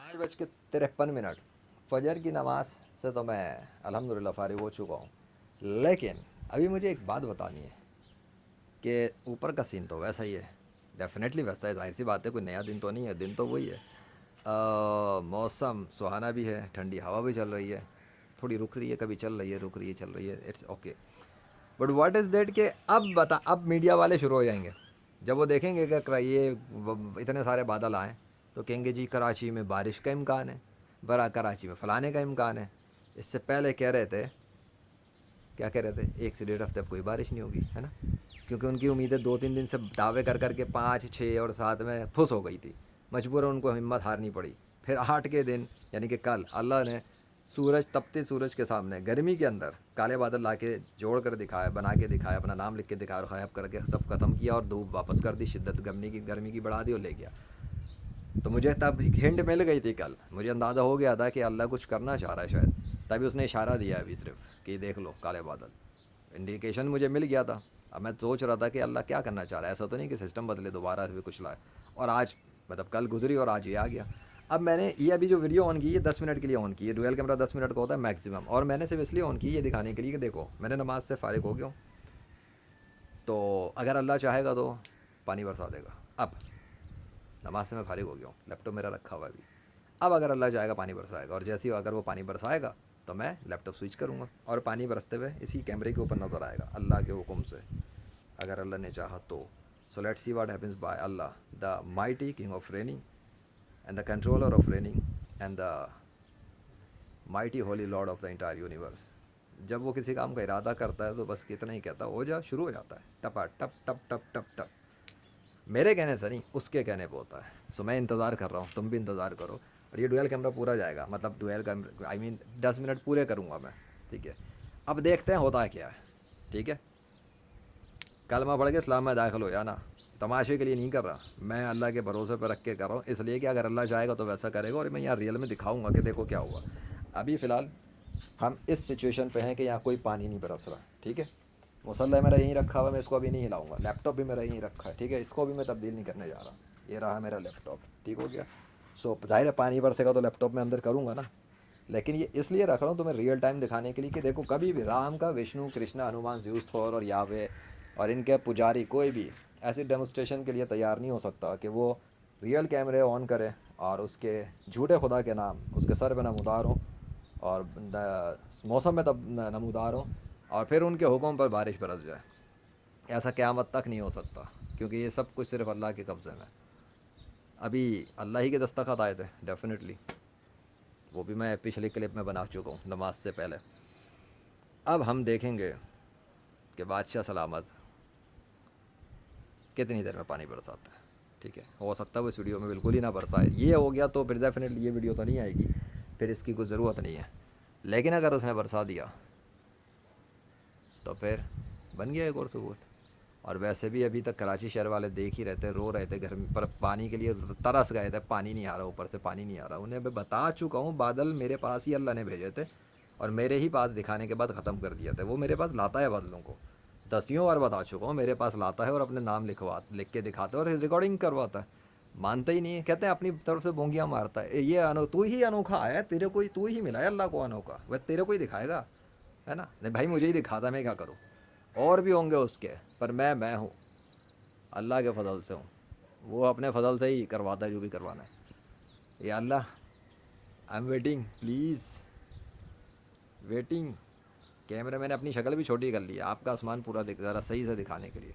5:53 फजर की नमाज से तो मैं अल्हम्दुलिल्लाह फ़ारिग हो चुका हूँ। लेकिन अभी मुझे एक बात बतानी है कि ऊपर का सीन तो वैसा ही है, डेफ़िनेटली वैसा है, ज़ाहिर सी बात है, कोई नया दिन तो नहीं है, दिन तो वही है। मौसम सुहाना भी है, ठंडी हवा भी चल रही है, थोड़ी रुक रही है, कभी चल रही है, रुक रही है, चल रही है, it's okay. But what is that कि अब मीडिया वाले शुरू हो जाएंगे। जब वो देखेंगे कि इतने सारे बादल आए तो कहेंगे जी कराची में बारिश का इम्कान है, बड़ा कराची में फलाने का इम्कान है। इससे पहले कह रहे थे, क्या कह रहे थे, 1 से 1.5 हफ्ते अब कोई बारिश नहीं होगी, है ना, क्योंकि उनकी उम्मीदें 2-3 दिन से दावे कर करके 5, 6 और 7 में फुस हो गई थी। मजबूरन उनको हिम्मत हारनी पड़ी। फिर 8 के दिन यानी कि कल अल्लाह ने सूरज, तपते सूरज के सामने गर्मी के अंदर काले बादल ला के जोड़ कर दिखाया, बना के दिखाया, अपना नाम लिख के दिखाया और गायब करके सब ख़त्म किया और धूप वापस कर दी, शिद्दत गर्मी की बढ़ा दी और ले गया। तो मुझे तब हिंट मिल गई थी, कल मुझे अंदाज़ा हो गया था कि अल्लाह कुछ करना चाह रहा है शायद, तभी उसने इशारा दिया अभी सिर्फ कि देख लो काले बादल। इंडिकेशन मुझे मिल गया था। अब मैं सोच रहा था कि अल्लाह क्या करना चाह रहा है, ऐसा तो नहीं कि सिस्टम बदले दोबारा से भी कुछ लाए। और आज मतलब कल गुजरी और आज ये आ गया। अब मैंने ये अभी जो वीडियो ऑन की है 10 मिनट के लिए ऑन की है, डुअल कैमरा 10 मिनट का होता है मैक्सिमम, और मैंने सिर्फ इसलिए ऑन की ये दिखाने के लिए कि देखो मैंने नमाज से फ़ारिग हो गया हूँ, तो अगर अल्लाह चाहेगा तो पानी बरसा देगा। अब नमाज से मैं फ़ारिग हो गया हूँ, लैपटॉप मेरा रखा हुआ है अभी। अब अगर अल्लाह चाहेगा पानी बरसाएगा, और जैसे ही अगर वो पानी बरसाएगा तो मैं लैपटॉप स्विच करूँगा और पानी बरसते हुए इसी कैमरे के ऊपर नज़र आएगा अल्लाह के हुक्म से, अगर अल्लाह ने चाहा तो। So let's see what happens by Allah, the mighty king of raining and the controller of raining and the mighty holy lord of the entire universe. जब वो किसी काम का इरादा करता है तो बस कितना ही कहता है, हो जा, शुरू हो जाता है, टपा टप टप टप टप टप। मेरे कहने से नहीं, उसके कहने पे होता है। सो मैं इंतज़ार कर रहा हूँ, तुम भी इंतज़ार करो। और ये डुअल कैमरा पूरा जाएगा, मतलब dual camera I mean 10 minute पूरे करूँगा मैं, ठीक है। अब देखते हैं होता है क्या है, ठीक है। कलमा पढ़ के इस्लाम में दाखिल हो जाना, तमाशे के लिए नहीं कर रहा मैं, अल्लाह के भरोसे पर रख के कर रहा हूँ, इसलिए कि अगर अल्लाह चाहेगा तो वैसा करेगा, और मैं यहाँ रियल में दिखाऊंगा कि देखो क्या हुआ। अभी फ़िलहाल हम इस सिचुएशन पे हैं कि यहाँ कोई पानी नहीं बरस रहा, ठीक है। मुसल्ला मेरा यहीं रखा हुआ, मैं इसको अभी नहीं हिलाऊंगा। लैपटॉप भी मेरा यहीं रखा है, ठीक है, इसको भी मैं तब्दील नहीं करने जा रहा। ये रहा मेरा लैपटॉप, ठीक हो गया। सो जाहिर है पानी बरसेगा तो लैपटॉप में अंदर करूँगा ना, लेकिन ये इसलिए रख रहा हूँ तुम्हें रियल टाइम दिखाने के लिए कि देखो कभी भी राम का, विष्णु, कृष्णा, हनुमान, ज़्यूस, थोर और यावे और इनके पुजारी कोई भी ऐसी डेमोस्ट्रेशन के लिए तैयार नहीं हो सकता कि वो रियल कैमरे ऑन करे और उसके झूठे खुदा के नाम उसके सर पे नमूदार हों और मौसम में तब नमूदार हों और फिर उनके हुक्म पर बारिश बरस जाए। ऐसा क़यामत तक नहीं हो सकता, क्योंकि ये सब कुछ सिर्फ अल्लाह के कब्ज़े में। अभी अल्लाह ही के दस्तखत आए थे डेफिनेटली, वो भी मैं पिछली क्लिप में बना चुका हूँ नमाज से पहले। अब हम देखेंगे कि बादशाह सलामत कितनी देर में पानी बरसाता है, ठीक है। हो सकता है वो इस वीडियो में बिल्कुल ही ना बरसाए, ये हो गया तो फिर डेफिनेटली ये वीडियो तो नहीं आएगी, फिर इसकी कोई ज़रूरत नहीं है। लेकिन अगर उसने बरसा दिया तो फिर बन गया एक और सबूत। और वैसे भी अभी तक कराची शहर वाले देख ही रहते, रो रहे थे घर में, पर पानी के लिए तरस गए थे, पानी नहीं आ रहा, ऊपर से पानी नहीं आ रहा। उन्हें मैं बता चुका हूँ बादल मेरे पास ही अल्लाह ने भेजे थे और मेरे ही पास दिखाने के बाद ख़त्म कर दिया था। वो मेरे पास लाता है बादलों को, 10 बार बता चुका हूँ, मेरे पास लाता है और अपने नाम लिख के दिखाता है और रिकॉर्डिंग करवाता है। मानते ही नहीं है, कहते हैं अपनी तरफ से बोंगियाँ मारता है। ये तू ही अनोखा आया, तेरे को ही, तू ही मिला है अल्लाह को अनोखा, वह तेरे को ही दिखाएगा, है ना। नहीं भाई मुझे ही दिखाता, मैं क्या करूँ, और भी होंगे उसके, पर मैं हूँ, अल्लाह के फ़ज़ल से हूँ। वो अपने फ़ज़ल से ही करवाता है जो भी करवाना है। या Allah, I am waiting, please waiting. कैमरे मैंने अपनी शक्ल भी छोटी कर ली है आपका आसमान पूरा दिख ज़रा सही से दिखाने के लिए।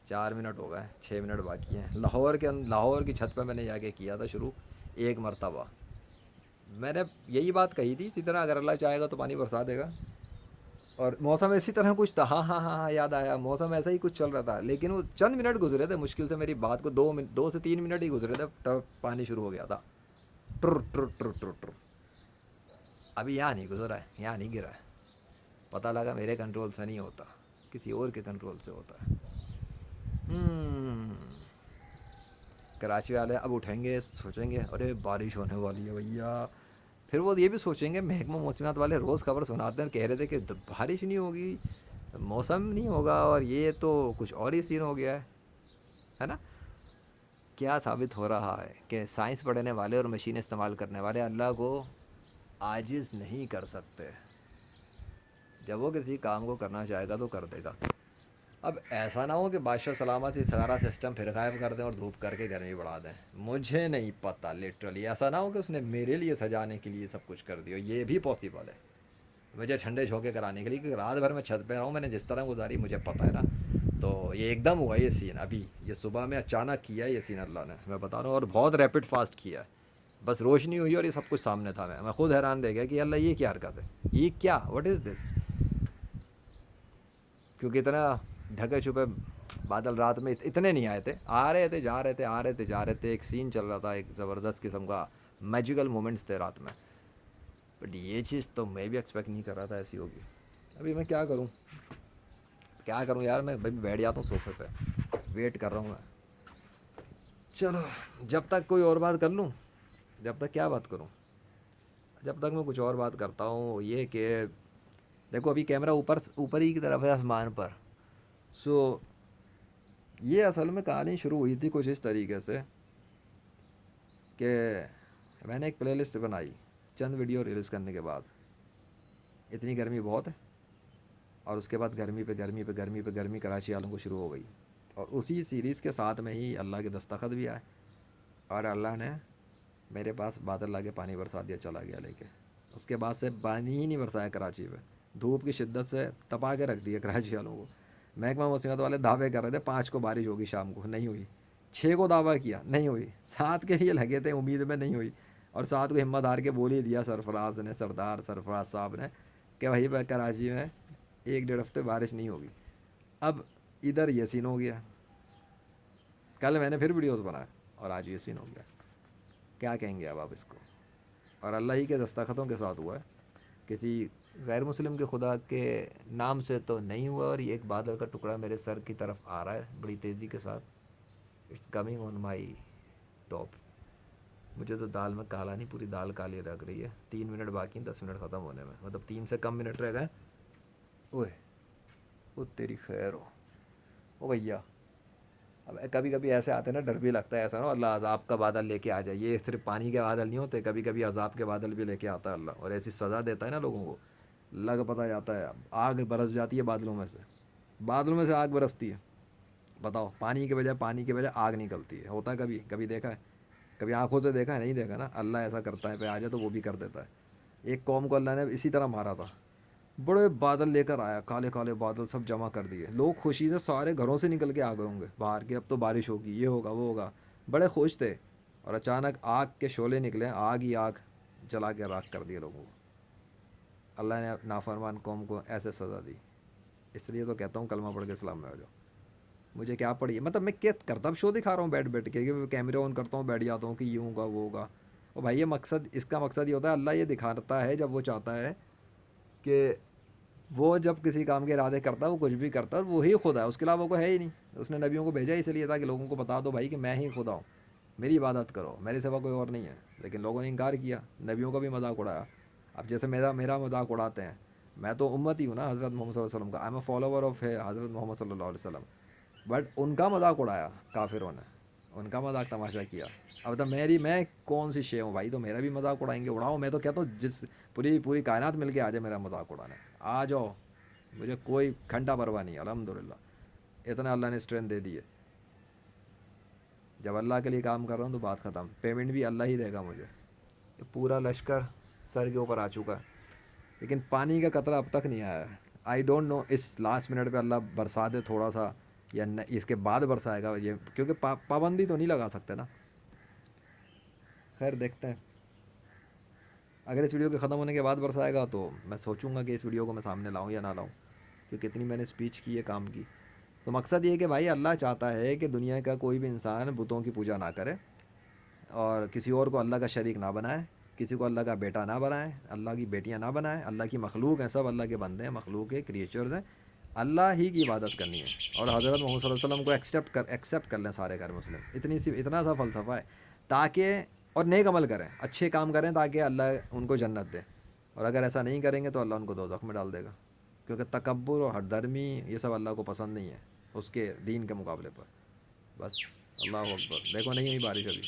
4 मिनट हो गए, 6 मिनट बाकी हैं। लाहौर की छत पर मैंने जाके किया था शुरू एक मरतबा। मैंने यही बात कही थी इसी तरह, अगर अल्लाह चाहेगा तो पानी बरसा देगा। और मौसम इसी तरह कुछ था, हाँ हाँ हाँ हाँ, याद आया, मौसम ऐसा ही कुछ चल रहा था। लेकिन वो चंद मिनट गुजरे थे, मुश्किल से मेरी बात को 2 से 3 मिनट ही गुजरे थे, तब पानी शुरू हो गया था, टुर टुर टुर टुर टुर। अभी यहाँ नहीं गुजरा है, यहाँ नहीं गिरा है। पता लगा मेरे कंट्रोल से नहीं होता, किसी और के कंट्रोल से होता है। हम्म, कराची वाले अब उठेंगे, सोचेंगे अरे बारिश होने वाली है भैया। फिर वो ये भी सोचेंगे, महकमा मौसमियात वाले रोज़ खबर सुनाते हैं, कह रहे थे कि बारिश नहीं होगी, मौसम नहीं होगा, और ये तो कुछ और ही सीन हो गया है ना। کیا ثابت ہو رہا ہے کہ سائنس پڑھنے والے اور مشین استعمال کرنے والے اللہ کو عاجز نہیں کر سکتے. جب وہ کسی کام کو کرنا چاہے گا تو کر دے گا. اب ایسا نہ ہو کہ بادشاہ سلامت ہی سارا سسٹم پھر غائب کر دیں اور دھوپ کر کے گرمی بڑھا دیں. مجھے نہیں پتہ لٹرلی. ایسا نہ ہو کہ اس نے میرے لیے سجانے کے لیے سب کچھ کر دیا. یہ بھی پاسبل ہے مجھے ٹھنڈے جھونکے کرانے کے لیے, کیونکہ رات بھر میں چھت پہ رہا ہوں, میں نے جس طرح گزاری مجھے پتہ ہے نا. تو یہ ایک دم ہوا یہ سین, ابھی یہ صبح میں اچانک کیا یہ سین اللہ نے, میں بتا رہا ہوں, اور بہت ریپڈ فاسٹ کیا ہے. بس روشنی ہوئی اور یہ سب کچھ سامنے تھا. میں خود حیران رہ گیا کہ اللہ یہ کیا حرکت ہے, یہ کیا, واٹ از دس. کیونکہ اتنا ڈھکے چھپے بادل رات میں اتنے نہیں آئے تھے, آ رہے تھے جا رہے تھے, آ رہے تھے جا رہے تھے. ایک سین چل رہا تھا, ایک زبردست قسم کا میجیکل مومنٹس تھے رات میں. بٹ یہ چیز تو میں بھی ایکسپیکٹ نہیں کر رہا تھا ایسی ہوگی. ابھی میں کیا کروں یار, میں بیٹھ جاتا ہوں صوفے پہ, ویٹ کر رہا ہوں میں. چلو جب تک کوئی اور بات کر لوں, جب تک کیا بات کروں, جب تک میں کچھ اور بات کرتا ہوں. یہ کہ دیکھو ابھی کیمرہ اوپر ہی کی طرف ہے آسمان پر. سو یہ اصل میں کہانی شروع ہوئی تھی کچھ اس طریقے سے کہ میں نے ایک پلے لسٹ بنائی چند ویڈیو ریلیز کرنے کے بعد. اتنی گرمی بہت ہے, اور اس کے بعد گرمی پہ گرمی پہ گرمی پہ گرمی کراچی والوں کو شروع ہو گئی. اور اسی سیریز کے ساتھ میں ہی اللہ کے دستخط بھی آئے, اور اللہ نے میرے پاس بادل لا کے پانی برسا دیا, چلا گیا لے کے. اس کے بعد سے پانی ہی نہیں برسایا کراچی پہ, دھوپ کی شدت سے تپا کے رکھ دیا کراچی والوں کو. محکمہ موسمیات والے دعوے کر رہے تھے 5 کو بارش ہوگی, شام کو نہیں ہوئی. 6 کو دعویٰ کیا, نہیں ہوئی. 7 کے لیے لگے تھے امید میں, نہیں ہوئی. اور 7 کو ہمت ہار کے بول ہی دیا سردار سرفراز صاحب نے کہ وہیں پہ کراچی میں 1-1.5 ہفتے بارش نہیں ہوگی. اب ادھر یہ سین ہو گیا. کل میں نے پھر ویڈیوز بنایا اور آج یہ سین ہو گیا. کیا کہیں گے اب آپ اس کو. اور اللہ ہی کے دستخطوں کے ساتھ ہوا ہے, کسی غیر مسلم کے خدا کے نام سے تو نہیں ہوا. اور یہ ایک بادل کا ٹکڑا میرے سر کی طرف آ رہا ہے بڑی تیزی کے ساتھ. It's coming on my top. مجھے تو دال میں کالا نہیں, پوری دال کالی لگ رہی ہے. 3 منٹ باقی, 10 منٹ ختم ہونے میں, مطلب 3 سے کم منٹ رہ گئے. اوئے وہ تیری خیر ہو. او بھیا, اب کبھی کبھی ایسے آتے ہیں نا, ڈر بھی لگتا ہے. ایسا نا اللہ عذاب کا بادل لے کے آ جائے. یہ صرف پانی کے بادل نہیں ہوتے, کبھی کبھی عذاب کے بادل بھی لے کے آتا ہے اللہ, اور ایسی سزا دیتا ہے نا لوگوں کو. اللہ کا پتہ جاتا ہے, آگ برس جاتی ہے بادلوں میں سے آگ برستی ہے. بتاؤ, پانی کے بجائے آگ نکلتی ہے. ہوتا ہے کبھی کبھی, دیکھا ہے کبھی, آنکھوں سے دیکھا ہے, نہیں دیکھا نا. اللہ ایسا کرتا ہے, پہ آ جائے تو وہ بھی کر دیتا ہے. ایک قوم کو اللہ نے اسی طرح مارا تھا. بڑے بادل لے کر آیا, کالے کالے بادل سب جمع کر دیے. لوگ خوشی سے سارے گھروں سے نکل کے آ گئے ہوں گے باہر کے, اب تو بارش ہوگی, یہ ہوگا وہ ہوگا, بڑے خوش تھے. اور اچانک آگ کے شعلے نکلے, آگ ہی آگ جلا کے راکھ کر دیے لوگوں کو. اللہ نے نافرمان قوم کو ایسے سزا دی. اس لیے تو کہتا ہوں کلمہ پڑھ کے اسلام میں آ جاؤ. مجھے کیا پڑی ہے, مطلب میں کیا کرتا ہوں, شو دکھا رہا ہوں بیٹھ کے, کہ کیمرے آن کرتا ہوں, بیٹھ جاتا ہوں کہ یہ ہوگا وہ ہوگا. اور بھائی یہ مقصد, اس کا مقصد یہ ہوتا ہے, اللہ یہ دکھاتا ہے جب وہ چاہتا ہے کہ وہ جب کسی کام کے ارادے کرتا ہے, وہ کچھ بھی کرتا ہے, اور وہی خدا ہے, اس کے علاوہ کوئی ہے ہی نہیں. اس نے نبیوں کو بھیجا اس لیے تھا کہ لوگوں کو بتا دو بھائی کہ میں ہی خدا ہوں, میری عبادت کرو, میرے سوا کوئی اور نہیں ہے. لیکن لوگوں نے انکار کیا, نبیوں کا بھی مذاق اڑایا. اب جیسے میرا مذاق اڑاتے ہیں, میں تو امت ہی ہوں نا حضرت محمد صلی اللہ علیہ وسلم کا, I am a follower of حضرت محمد صلی اللہ علیہ وسلم. بٹ ان کا مذاق اڑایا کافروں نے, ان کا مذاق تماشا کیا. اب تو میں کون سی شے ہوں بھائی, تو میرا بھی مذاق اڑائیں گے, اڑاؤ. میں تو کہتا ہوں جس پوری کائنات مل کے آ جائے میرا مذاق اڑانے, آ جاؤ, مجھے کوئی گھنٹہ پرواہ نہیں. الحمدللہ اتنا اللہ نے اسٹرینتھ دے دی ہے. جب اللہ کے لیے کام کر رہا ہوں تو بات ختم, پیمنٹ بھی اللہ ہی دے گا مجھے. پورا لشکر سر کے اوپر آ چکا ہے, لیکن پانی کا قطرہ اب تک نہیں آیا ہے. آئی ڈونٹ نو اس لاسٹ منٹ پہ اللہ برسا دے تھوڑا سا, یا اس کے بعد برسائے گا یہ, کیونکہ پابندی تو نہیں لگا سکتے نا. خیر دیکھتے ہیں, اگر اس ویڈیو کے ختم ہونے کے بعد برسائے گا تو میں سوچوں گا کہ اس ویڈیو کو میں سامنے لاؤں یا نہ لاؤں, کیونکہ اتنی میں نے اسپیچ کی ہے کام کی. تو مقصد یہ ہے کہ بھائی اللہ چاہتا ہے کہ دنیا کا کوئی بھی انسان بتوں کی پوجا نہ کرے, اور کسی اور کو اللہ کا شریک نہ بنائے, کسی کو اللہ کا بیٹا نہ بنائے, اللہ کی بیٹیاں نہ بنائے. اللہ کی مخلوق ہیں, سب اللہ کے بندے ہیں, مخلوق ہے, کریچرز ہیں. اللہ ہی کی عبادت کرنی ہے, اور حضرت محمد صلی اللہ علیہ وسلم کو ایکسیپٹ کر لیں سارے غیر مسلم. اتنا سا فلسفہ ہے, تاکہ اور نیک عمل کریں, اچھے کام کریں, تاکہ اللہ ان کو جنت دے. اور اگر ایسا نہیں کریں گے تو اللہ ان کو دوزخ میں ڈال دے گا, کیونکہ تکبر اور ہٹ درمی یہ سب اللہ کو پسند نہیں ہے اس کے دین کے مقابلے پر. بس اللہ اکبر، دیکھو نہیں ہوئی بارش ابھی.